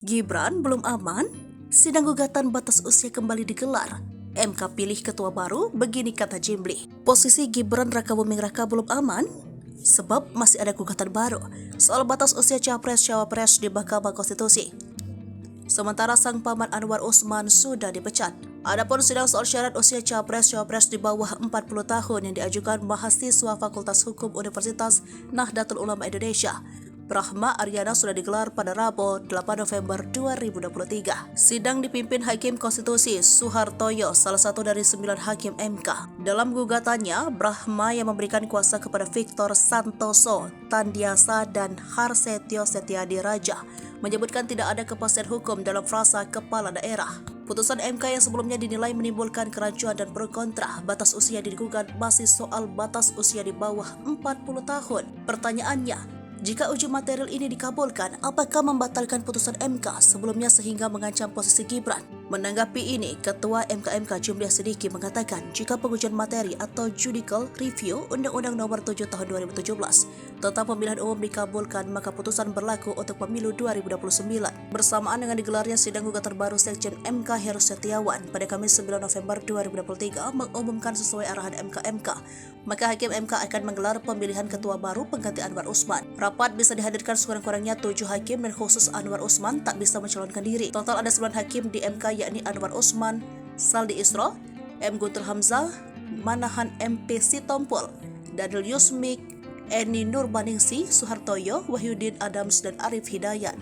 Gibran belum aman? Sidang gugatan batas usia kembali digelar. MK pilih ketua baru, begini kata Jimli. Posisi Gibran Rakabuming Raka belum aman? Sebab masih ada gugatan baru soal batas usia Capres-Cawapres di Mahkamah Konstitusi. Sementara sang paman Anwar Usman sudah dipecat. Adapun sidang soal syarat usia Capres-Cawapres di bawah 40 tahun yang diajukan mahasiswa Fakultas Hukum Universitas Nahdlatul Ulama Indonesia, Brahma Aryana, sudah digelar pada Rabu 8 November 2023. Sidang dipimpin Hakim Konstitusi Suhartoyo, salah satu dari 9 hakim MK. Dalam gugatannya, Brahma yang memberikan kuasa kepada Victor Santoso, Tandiasa, dan Harsetyo Setiadi Raja menyebutkan tidak ada kepastian hukum dalam frasa kepala daerah. Putusan MK yang sebelumnya dinilai menimbulkan kerancuan dan pro kontra batas usia digugat masih soal batas usia di bawah 40 tahun. Pertanyaannya, jika uji material ini dikabulkan, apakah membatalkan putusan MK sebelumnya sehingga mengancam posisi Gibran? Menanggapi ini, Ketua MKMK Jumli Sidiki mengatakan jika pengujian materi atau judicial review Undang-Undang Nomor 7 Tahun 2017 tentang pemilihan umum dikabulkan, maka putusan berlaku untuk pemilu 2029. Bersamaan dengan digelarnya sidang gugatan baru Sekjen MK Heru Setiawan pada Kamis 9 November 2023 mengumumkan sesuai arahan MKMK, maka Hakim MK akan menggelar pemilihan ketua baru pengganti Anwar Usman. Rapat bisa dihadirkan sekurang-kurangnya 7 hakim dan khusus Anwar Usman tak bisa mencalonkan diri. Total ada 9 hakim di MK yakni Anwar Usman, Saldi Isro, M. Guntur Hamzah, Manahan MP Sitompul, Daniel Yusmik, Eni Nurbaningsi, Suhartoyo, Wahyudin Adams, dan Arif Hidayat.